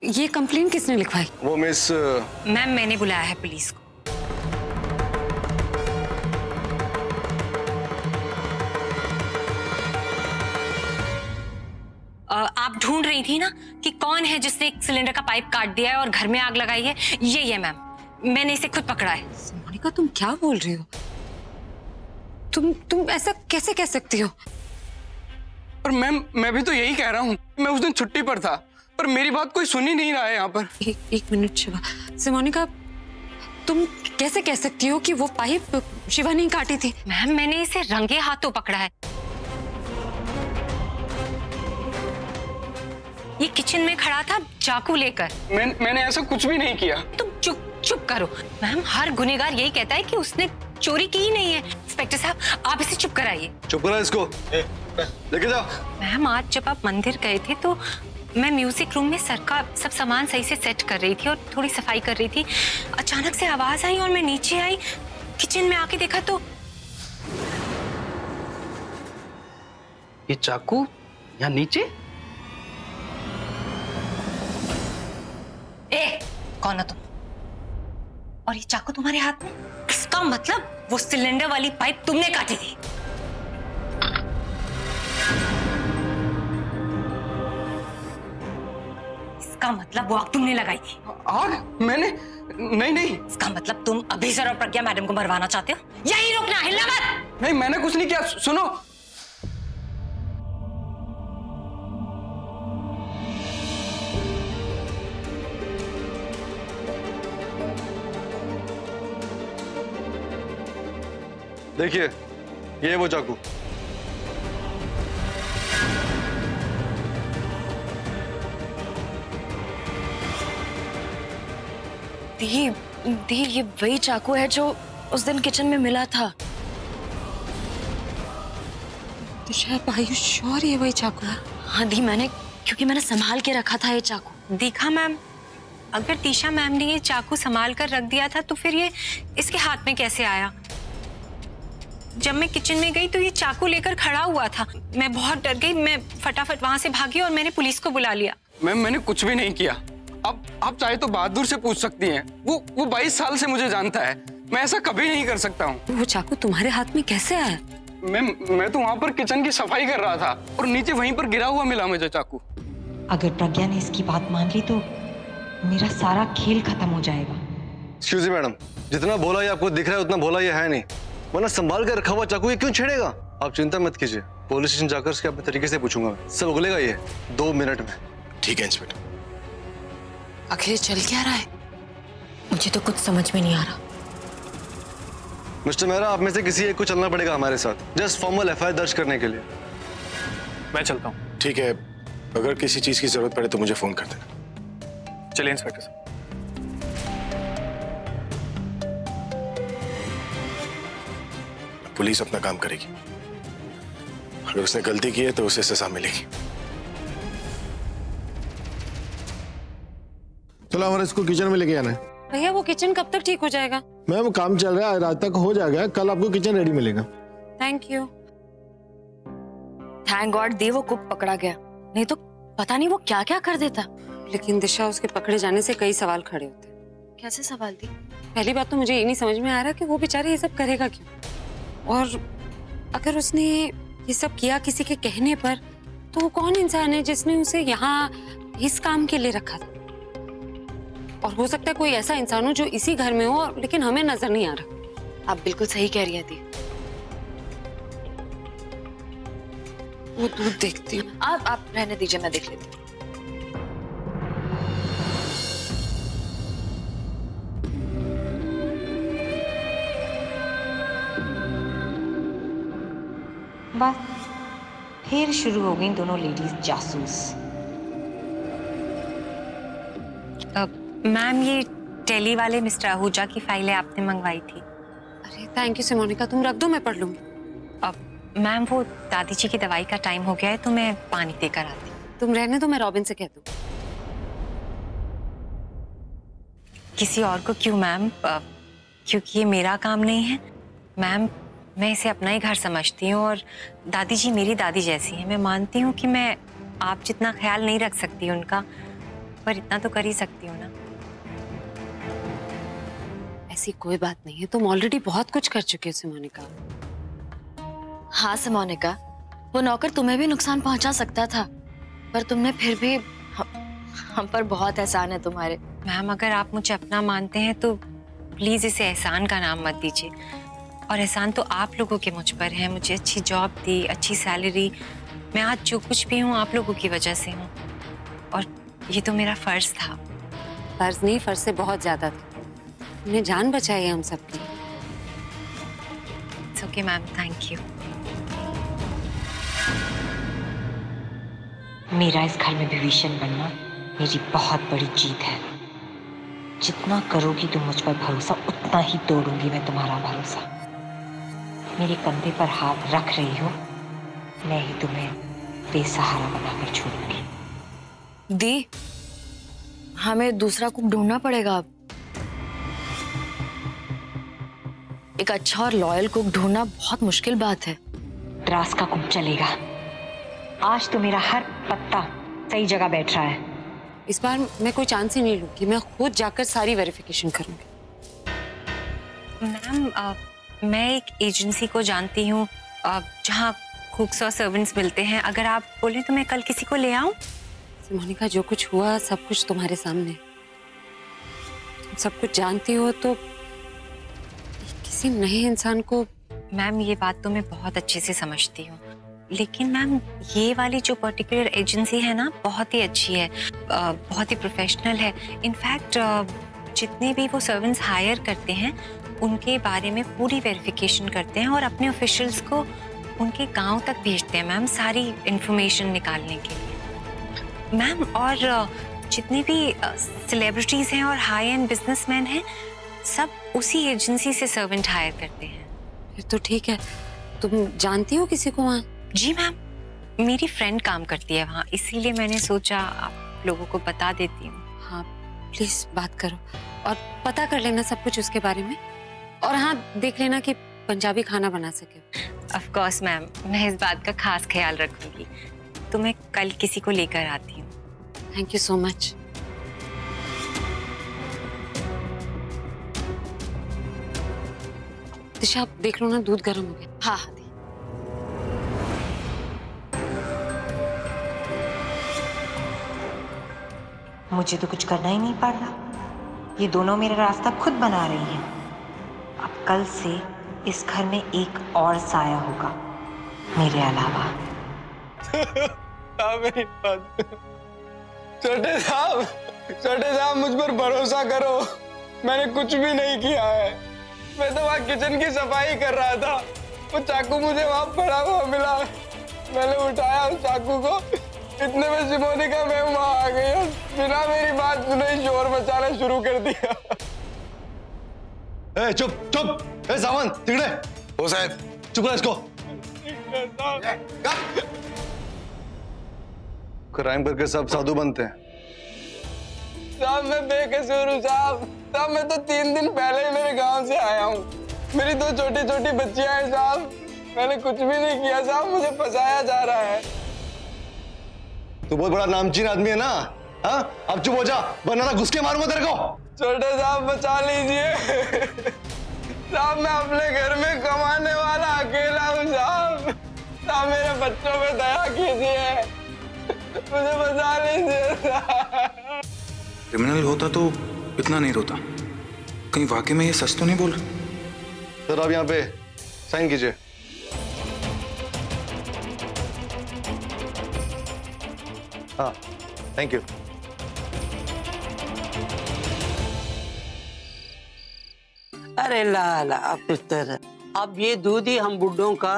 ये कंप्लेंट किसने लिखवाई? वो मिस मैम, मैंने बुलाया है पुलिस को। आप ढूंढ रही थी ना कि कौन है जिसने एक सिलेंडर का पाइप काट दिया है और घर में आग लगाई है? यही है मैम, मैंने इसे खुद पकड़ा है। मोनिका, तुम क्या बोल रही हो? तुम ऐसा कैसे कह सकती हो? और मैम, मैं भी तो यही कह रहा हूँ। मैं उस दिन छुट्टी पर था, पर मेरी बात कोई सुन ही नहीं रहा है यहाँ पर। एक मिनट शिवा। मोनिका, तुम कैसे कह सकती हो कि वो पाइप शिवा ने काटी थी? मैम, मैंने इसे रंगे हाथों पकड़ा है। ये किचन में खड़ा था चाकू लेकर। मैंने ऐसा कुछ भी नहीं किया। तुम चुप करो। मैम, हर गुनहगार यही कहता है कि उसने चोरी की ही नहीं है। इंस्पेक्टर साहब, आप इसे चुप कराइए। चुप करा इसको, लेके जाओ। मैम, आज जब आप मंदिर गए थे तो मैं म्यूजिक रूम में सर का सब सामान सही से सेट कर रही थी और थोड़ी सफाई कर रही थी। अचानक से आवाज आई और मैं नीचे आई। किचन में आके देखा तो ये चाकू यहाँ नीचे। कौन हो तुम? और ये चाकू तुम्हारे हाथ में? इसका मतलब वो सिलेंडर वाली पाइप तुमने काटी थी। इसका मतलब वो आग तुमने लगाई थी। आग? मैंने नहीं। इसका मतलब तुम अभी सर और प्रज्ञा मैडम को मरवाना चाहते हो? यही रुकना, हिलना मत। नहीं, मैंने कुछ नहीं किया। सुनो, देखिए, ये वो चाकू। दी, ये वही चाकू है जो उस दिन किचन में मिला था। दिशा, आर यू श्योर ये वही चाकू है? हाँ दी, क्योंकि मैंने संभाल के रखा था ये चाकू। देखा मैम, अगर तीशा मैम ने ये चाकू संभाल कर रख दिया था तो फिर ये इसके हाथ में कैसे आया? जब मैं किचन में गई तो ये चाकू लेकर खड़ा हुआ था। मैं बहुत डर गई। मैं फटाफट वहां से भागी और मैंने पुलिस को बुला लिया। मैम, मैंने कुछ भी नहीं किया। आप चाहे तो बहादुर से पूछ सकती हैं। वो 22 साल से मुझे जानता है। मैं ऐसा कभी नहीं कर सकता हूँ। वो चाकू तुम्हारे हाथ में कैसे आया? मैम, मैं तो वहाँ पर किचन की सफाई कर रहा था और नीचे वहीं पर गिरा हुआ मिला मुझे चाकू। अगर प्रज्ञा ने इसकी बात मान ली तो मेरा सारा खेल खत्म हो जाएगा। एक्सक्यूज मी मैडम, जितना भोला ये आपको दिख रहा है उतना भोला ये है नहीं। वरना संभाल कर रखा हुआ चाकू ये क्यों छेड़ेगा? आप चिंता मत कीजिए, पुलिस स्टेशन जाकर उसके अपने तरीके से पूछूंगा मैं। सब उगलेगा ये 2 मिनट में। ठीक है इंस्पेक्टर। आखिर चल क्या रहा है? मुझे तो कुछ समझ में नहीं आ रहा। मिस्टर मेहरा, आप में से किसी एक को चलना पड़ेगा हमारे साथ, जस्ट फॉर्मल एफआईआर दर्ज करने के लिए। मैं चलता हूँ। ठीक है, अगर किसी चीज की जरूरत पड़े तो मुझे फोन कर देना। चलिए इंस्पेक्टर साहब। पुलिस अपना काम करेगी। अगर उसने गलती की है तो उसे सजा मिलेगी। चलो हमारे इसको किचन में लेके आना है। भैया, वो किचन कब तक ठीक हो जाएगा? मैम, काम चल रहा है, रात तक हो जाएगा। कल आपको किचन रेडी मिलेगा। Thank you. थैंक गॉड दी, वो कुक पकड़ा गया, नहीं तो पता नहीं वो क्या क्या कर देता। लेकिन दिशा, उसके पकड़े जाने से कई सवाल खड़े होते। कैसे सवाल दी? पहली बात तो मुझे ये नहीं समझ में आ रहा कि वो बेचारा ये सब करेगा क्यों, और अगर उसने ये सब किया किसी के कहने पर तो वो कौन इंसान है जिसने उसे यहाँ इस काम के लिए रखा था? और हो सकता है कोई ऐसा इंसान हो जो इसी घर में हो लेकिन हमें नजर नहीं आ रहा। आप बिल्कुल सही कह रही है दी। वो दूध देखती हूँ। आप रहने दीजिए, मैं देख लेती हूँ। बस फिर शुरू हो गई दोनों लेडीज जासूस। मैम, ये टेली वाले मिस्टर आहूजा की फाइलें आपने मंगवाई थी। अरे थैंक यू से मोनिका, तुम रख दो, मैं पढ़ लूंगी। मैम, वो दादी जी की दवाई का टाइम हो गया है तो मैं पानी देकर आती हूँ। तुम रहने दो, मैं रॉबिन से कह दूँ। किसी और को क्यों मैम? क्योंकि ये मेरा काम नहीं है मैम। मैं इसे अपना ही घर समझती हूँ और दादी जी मेरी दादी जैसी है। मैं मानती हूँ कि मैं आप जितना ख्याल नहीं रख सकती उनका, ऊपर इतना तो कर ही सकती हूँ ना। ऐसी कोई बात नहीं है, तुम ऑलरेडी बहुत कुछ कर चुके हो सिमोनिका। हाँ सिमोनिका, वो नौकर तुम्हें भी नुकसान पहुंचा सकता था, पर तुमने फिर भी हम पर बहुत एहसान है तुम्हारे। मैम अगर आप मुझे अपना मानते हैं तो प्लीज इसे एहसान का नाम मत दीजिए। और एहसान तो आप लोगों के मुझ पर है। मुझे अच्छी जॉब दी, अच्छी सैलरी, मैं आज जो कुछ भी हूँ आप लोगों की वजह से हूँ। और ये तो मेरा फर्ज था। फर्ज नहीं, फर्ज से बहुत ज्यादा था। तुमने जान बचाई है हम सबकी। It's okay ma'am, thank you. मेरा इस घर में विभीषण बनना मेरी बहुत बड़ी जीत है। जितना करोगी तुम मुझ पर भरोसा, उतना ही तोड़ूंगी मैं तुम्हारा भरोसा। मेरे कंधे पर हाथ रख रही हो, मैं ही तुम्हें बेसहारा बनाकर छोड़ूंगी। दी, हमें दूसरा कुक ढूंढना पड़ेगा अब। एक अच्छा और लॉयल कुक ढूंढना बहुत मुश्किल बात है। द्रास का कुक चलेगा। आज तो मेरा हर पत्ता सही जगह बैठ रहा है। इस बार मैं कोई चांस ही नहीं लूंगी, मैं खुद जाकर सारी वेरिफिकेशन करूंगी। मैम मैं एक एजेंसी को जानती हूँ जहाँ कुक्स और सर्वेंट्स मिलते हैं। अगर आप बोलें तो मैं कल किसी को ले आऊँ। सिमोनिका, जो कुछ हुआ सब कुछ तुम्हारे सामने, तुम सब कुछ जानती हो, तो किसी नए इंसान को। मैम ये बात तो मैं बहुत अच्छे से समझती हूँ, लेकिन मैम ये वाली जो पर्टिकुलर एजेंसी है ना, बहुत ही अच्छी है, बहुत ही प्रोफेशनल है। इनफैक्ट जितने भी वो सर्वेंट्स हायर करते हैं उनके बारे में पूरी वेरिफिकेशन करते हैं और अपने ऑफिशियल्स को उनके गांव तक भेजते हैं मैम, सारी इंफॉर्मेशन निकालने के लिए। मैम और जितने भी सेलिब्रिटीज़ हैं और हाई एंड बिजनेसमैन हैं, सब उसी एजेंसी से सर्वेंट हायर करते हैं। फिर तो ठीक है। तुम जानती हो किसी को वहाँ? जी मैम, मेरी फ्रेंड काम करती है वहाँ, इसीलिए मैंने सोचा आप लोगों को बता देती हूँ। हाँ प्लीज बात करो और पता कर लेना सब कुछ उसके बारे में। और हाँ, देख लेना कि पंजाबी खाना बना सके। ऑफ कोर्स मैम, मैं इस बात का खास ख्याल रखूंगी। तो मैं कल किसी को लेकर आती हूँ। Thank you so much. Disha, आप देख लो ना, दूध गर्म हो गया। हाँ हाँ दी। मुझे तो कुछ करना ही नहीं पड़ रहा। ये दोनों मेरा रास्ता खुद बना रही हैं। अब कल से इस घर में एक और साया होगा मेरे अलावा। मेरी बात। छोटे साहब मुझ पर भरोसा करो, मैंने कुछ भी नहीं किया है। मैं तो वहाँ किचन की सफाई कर रहा था, वो चाकू मुझे वहाँ पड़ा हुआ मिला। मैंने उठाया उस चाकू को, इतने में सिमोनिका मैम वहाँ आ गई और बिना मेरी बात सुने ही शोर मचाना शुरू कर दिया। ए, चुप चुप! ए सावन, तिगड़े! ओ साहब, चुप रहो इसको। क्राइम करके सब साधु बनते हैं। साहब मैं बेकसूर हूँ साहब, मैं तो 3 दिन पहले ही मेरे गांव से आया हूँ। मेरी 2 छोटी छोटी बच्चियां हैं साहब, मैंने कुछ भी नहीं किया साहब, मुझे फंसाया जा रहा है। तू बहुत बड़ा नामचीन आदमी है ना? हाँ, अब चुप हो जा, वरना ना घुस के मारूंगा तेरे को। छोटे साहब बचा लीजिए साहब, मैं अपने घर में कमाने वाला अकेला हूँ साहब। साहब मेरे बच्चों पे दया कीजिए, मुझे बचा लीजिए। क्रिमिनल होता तो इतना नहीं रोता। कहीं वाकई में ये सच तो नहीं बोल रहा? सर आप यहाँ पे साइन कीजिए। हाँ, थैंक यू। अरे लाला पुत्र, अब ये दूध ही हम बुड्ढों का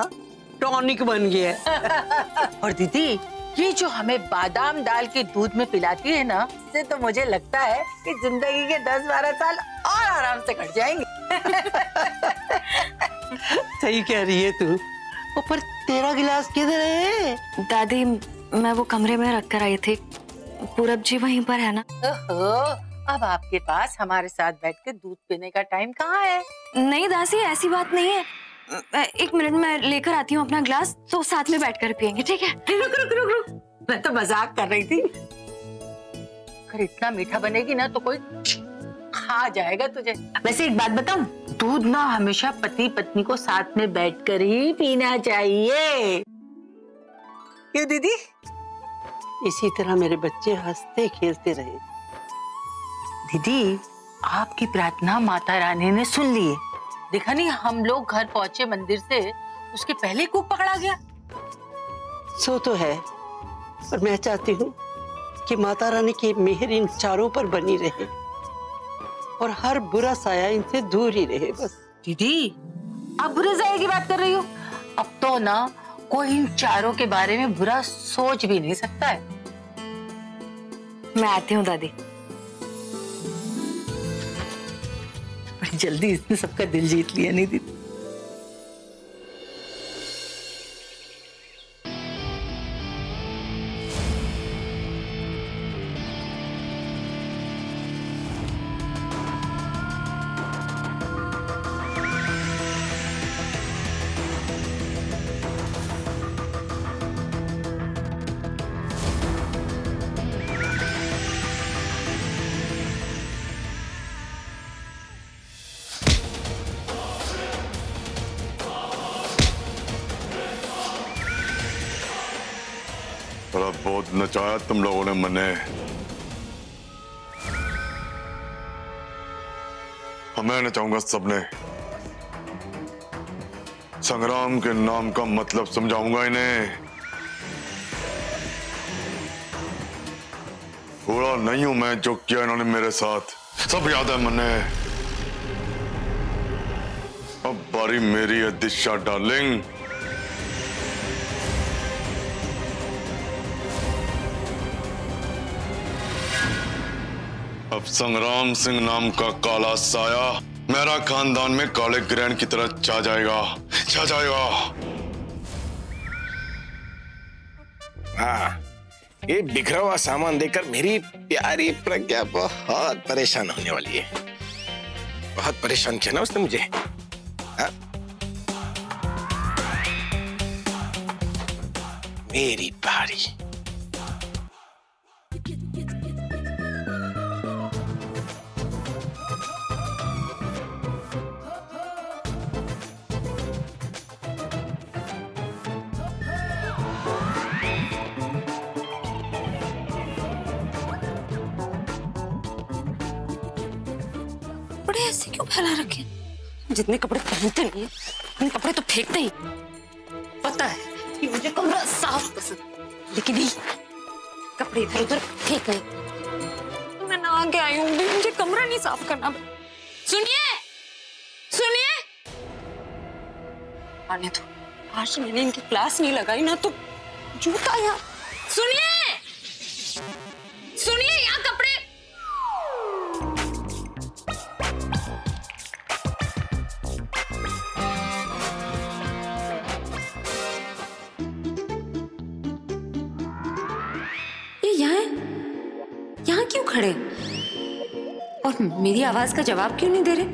टॉनिक बन गया है। और दीदी, ये जो हमें बादाम डाल के दूध में पिलाती है ना, इससे तो मुझे लगता है कि जिंदगी के 10-12 साल और आराम से कट जाएंगे। सही कह रही है तू। ऊपर तेरा गिलास किधर है? दादी, मैं वो कमरे में रख कर आई थी। पूरब जी वहीं पर है ना? अब आपके पास हमारे साथ बैठ के दूध पीने का टाइम कहाँ है? नहीं दासी, ऐसी बात नहीं है। 1 मिनट में लेकर आती हूँ अपना ग्लास, तो साथ में बैठकर पियेंगे, ठीक है? रुक रुक रुक रुक, मैं तो मजाक कर रही थी। अगर इतना मीठा बनेगी ना तो कोई खा जाएगा तुझे। वैसे एक बात बताऊं, दूध ना हमेशा पति पत्नी को साथ में बैठकर ही पीना चाहिए। क्यों दीदी? इसी तरह मेरे बच्चे हंसते खेलते रहे। दीदी, आपकी प्रार्थना माता रानी ने सुन ली है। देखा नहीं, हम लोग घर पहुंचे मंदिर से उसके पहले कूप पकड़ा गया। सो तो है, पर मैं चाहती हूँ कि माता रानी की मेहर इन चारों पर बनी रहे और हर बुरा साया इनसे दूर ही रहे बस। दीदी, आप बुरे साये की बात कर रही हो? अब तो ना कोई इन चारों के बारे में बुरा सोच भी नहीं सकता है। मैं आती हूँ दादी। बड़ी जल्दी इसने सबका दिल जीत लिया नहीं दीदी? बहुत नचाया तुम लोगों ने मने। मैं नचाऊंगा सबने। संग्राम के नाम का मतलब समझाऊंगा इन्हें। बुरा नहीं हूं मैं, जो किया इन्होंने मेरे साथ सब याद है मने। अब बारी मेरी है दिशा डार्लिंग। अब संग्राम सिंह नाम का काला साया मेरा खानदान में काले ग्रहण की तरह छा जाएगा। हाँ, ये बिखरा हुआ सामान देखकर मेरी प्यारी प्रज्ञा बहुत परेशान होने वाली है। बहुत परेशान किया ना उसने मुझे। हाँ? मेरी बारी। कपड़े ऐसे क्यों फैला रखे? जितने कपड़े पहनते नहीं है उतने कपड़े तो फेंकते ही। पता है कि मुझे कमरा साफ पसंद, लेकिन नहीं, कपड़े इधर उधर फेंक गए। मैं नहा के आई हूँ, मुझे कमरा नहीं साफ करना। सुनिए सुनिए, आने दो। आज मैंने इनकी क्लास नहीं लगाई ना तो जूता यहाँ। सुनिए सुनिए, यहाँ कपड़े। यहाँ क्यों खड़े और मेरी आवाज का जवाब क्यों नहीं दे रहे?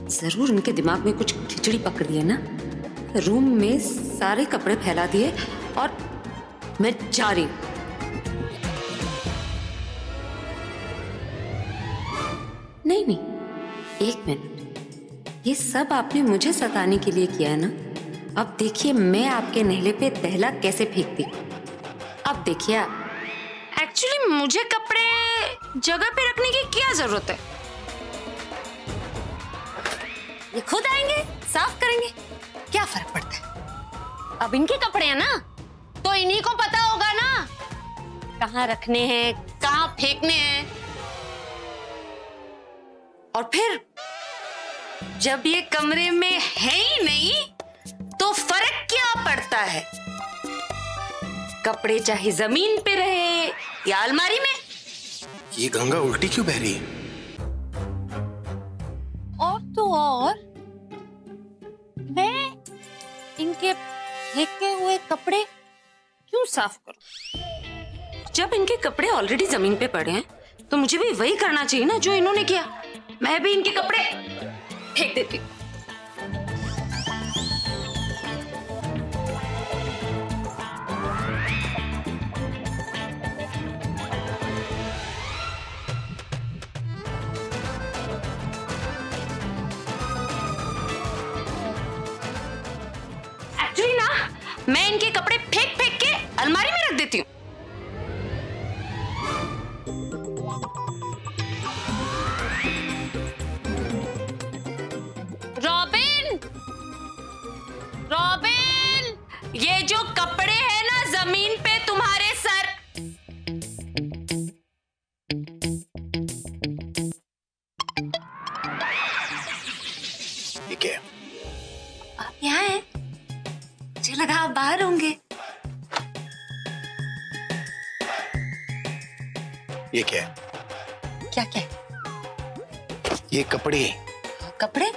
जरूर उनके दिमाग में कुछ खिचड़ी पकड़ दी है ना। रूम में सारे कपड़े फैला दिए और मैं जा रही हूं। नहीं, एक मिनट, ये सब आपने मुझे सताने के लिए किया है ना। अब देखिए मैं आपके नेहले पे दहला कैसे फेंकती। अब देखिए आप, एक्चुअली मुझे कपड़े जगह पे रखने की क्या जरूरत है? ये खुद आएंगे, साफ करेंगे, क्या फर्क पड़ता है? अब इनके कपड़े हैं ना, तो इन्हीं को पता होगा ना कहाँ रखने हैं, कहाँ फेंकने हैं। और फिर जब ये कमरे में है ही नहीं तो फर्क क्या पड़ता है? कपड़े चाहे जमीन पे रहे या अलमारी में। ये गंगा उल्टी क्यों बह रही है? और तो और मैं इनके फेंके हुए कपड़े क्यों साफ करूं? जब इनके कपड़े ऑलरेडी जमीन पे पड़े हैं तो मुझे भी वही करना चाहिए ना जो इन्होंने किया। मैं भी इनके कपड़े फेंक देती हूँ। मैं इनके कपड़े फेंक फेंक के अलमारी में रख देती हूँ। रॉबिन, रॉबिन, ये जो कपड़े हैं ना जमीन पे तुम्हारे सर। ये क्या है? आप यहाँ हैं? मुझे लगा आप बाहर होंगे। ये क्या है? क्या क्या? ये कपड़े। कपड़े?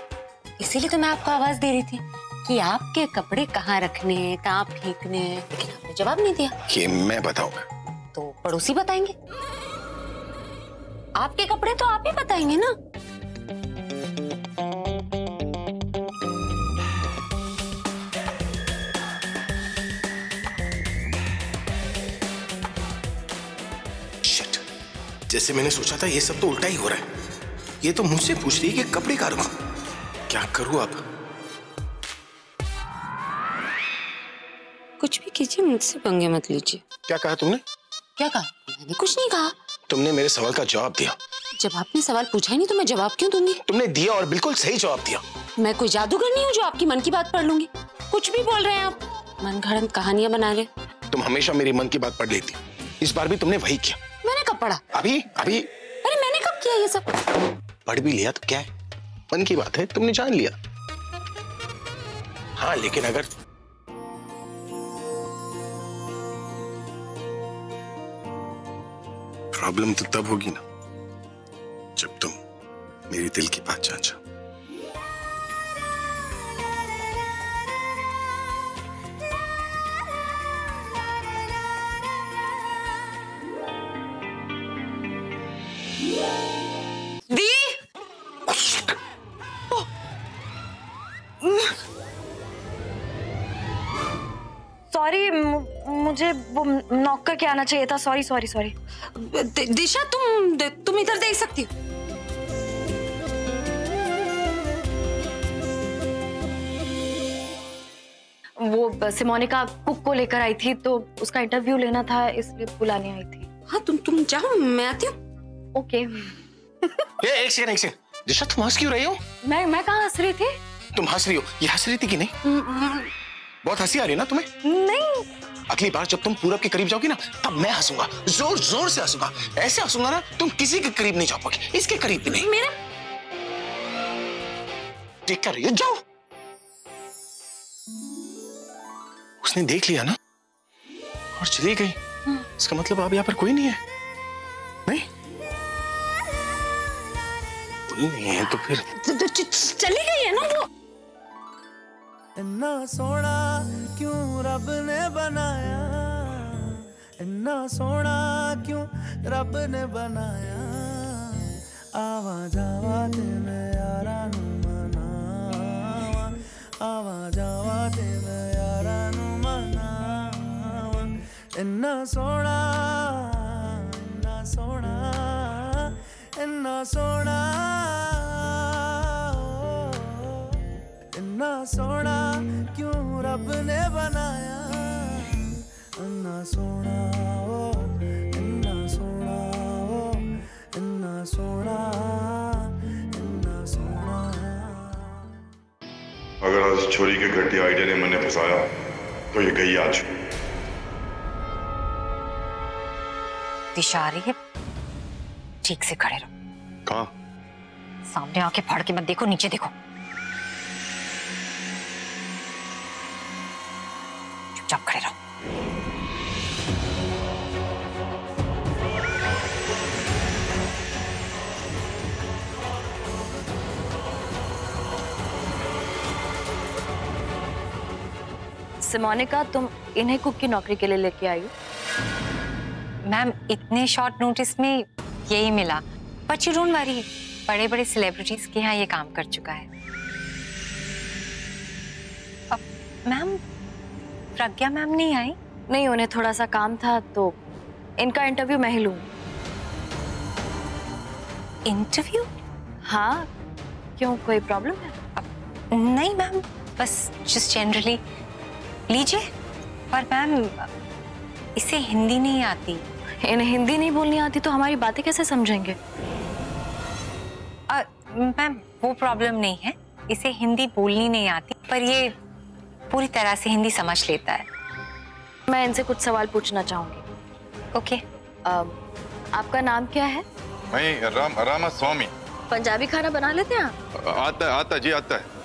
इसीलिए तो मैं आपको आवाज दे रही थी कि आपके कपड़े कहाँ रखने हैं, कहाँ फेंकने हैं, लेकिन आपने जवाब नहीं दिया। ये मैं बताऊंगा। तो पड़ोसी बताएंगे। आपके कपड़े तो आप ही बताएंगे ना। शिट, जैसे मैंने सोचा था ये सब तो उल्टा ही हो रहा है। ये तो मुझसे पूछ रही है कि कपड़े कहाँ रखूं। क्या करूं अब? कुछ भी कीजिए, मुझसे पंगे मत लीजिए। क्या कहा तुमने? क्या कहा? मैंने कुछ नहीं कहा। तुमने मेरे सवाल का जवाब दिया। जब आपने सवाल पूछा ही नहीं तो मैं जवाब क्यों दूंगी? तुमने दिया और बिल्कुल सही जवाब दिया। मैं कोई जादूगर नहीं हूँ जो आपकी मन की बात पढ़ लूंगी। कुछ भी बोल रहे हैं आप, मन गढ़ंत कहानियां बना रहे। तुम हमेशा मेरी मन की बात पढ़ लेती, इस बार भी तुमने वही किया। मैंने कब पढ़ा? अभी अभी। अरे मैंने कब किया ये सब? पढ़ भी लिया तो क्या है, मन की बात है, तुमने जान लिया। हाँ लेकिन अगर प्रॉब्लम तो तब होगी ना जब तुम मेरी दिल की बात जान जाओ। दी, सॉरी, मुझे वो नॉक करके आना चाहिए था। Sorry sorry sorry. दिशा, तुम इधर देख सकती हो। वो सिमोनिका कुक को लेकर आई थी तो उसका इंटरव्यू लेना था, इसलिए बुलाने आई थी। हाँ तुम जाओ, मैं आती हूँ। ओके। एक सेकंड। दिशा, तुम हंस क्यों रही हो? मैं कहाँ हंस रही थी? तुम हंस रही हो, ये हंस रही थी कि नहीं? बहुत हंसी आ रही है ना तुम्हें? नहीं। अगली बार जब तुम पूरब के करीब जाओगी ना, तब मैं हंसूंगा, जोर जोर से हंसूंगा। ऐसे हंसूंगा ना तुम किसी के करीब नहीं जा पाओगे, इसके करीब भी नहीं। मेरा देख कर रही है, जाओ। उसने देख लिया ना और चली गई। इसका मतलब अब यहाँ पर कोई नहीं है। नहीं, कोई नहीं है तो फिर चली गई है ना वो। इन्ना सोना क्यों रब ने बनाया, इन्ना सोना क्यों रब ने बनाया। आवा जावा ते मैं यारा नू मनावा, आवा जावा ते मैं यारा नू मनावा। इन्ना सोना, इन्ना सोना, इन्ना सोना, इन्ना सोना क्यों रब ने बनाया। इन्ना सोना ओ, इन्ना सोना ओ, इन्ना सोना, इन्ना सोना। अगर आज छोरी के घटिया आइडिया ने मैंने फंसाया तो ये गई आज। दिशा आ रही है, ठीक से खड़े रहो। कहाँ? सामने आके फाड़ के मत देखो, नीचे देखो। चुपचाप खड़े रहो। सिमोनिका, तुम इन्हें कुक की नौकरी के लिए लेके आई हो? मैम, इतने शॉर्ट नोटिस में यही मिला, बट यू डोंट वरी, बड़े बड़े सेलिब्रिटीज के यहाँ ये काम कर चुका है। अब मैम, प्रज्ञा मैम नहीं आई? नहीं, उन्हें थोड़ा सा काम था तो इनका इंटरव्यू मैं ही लूं। इंटरव्यू? हाँ, क्यों, कोई प्रॉब्लम है? नहीं मैम, बस जस्ट जनरली। लीजिए, पर मैम इसे हिंदी नहीं आती। इन्हें हिंदी नहीं बोलनी आती तो हमारी बातें कैसे समझेंगे? मैम वो प्रॉब्लम नहीं है, इसे हिंदी बोलनी नहीं आती, पर ये पूरी तरह से हिंदी समझ लेता है। मैं इनसे कुछ सवाल पूछना चाहूंगी। ओके। आपका नाम क्या है? मैं रामास्वामी। पंजाबी खाना बना लेते हैं आप? आता है जी, आता है।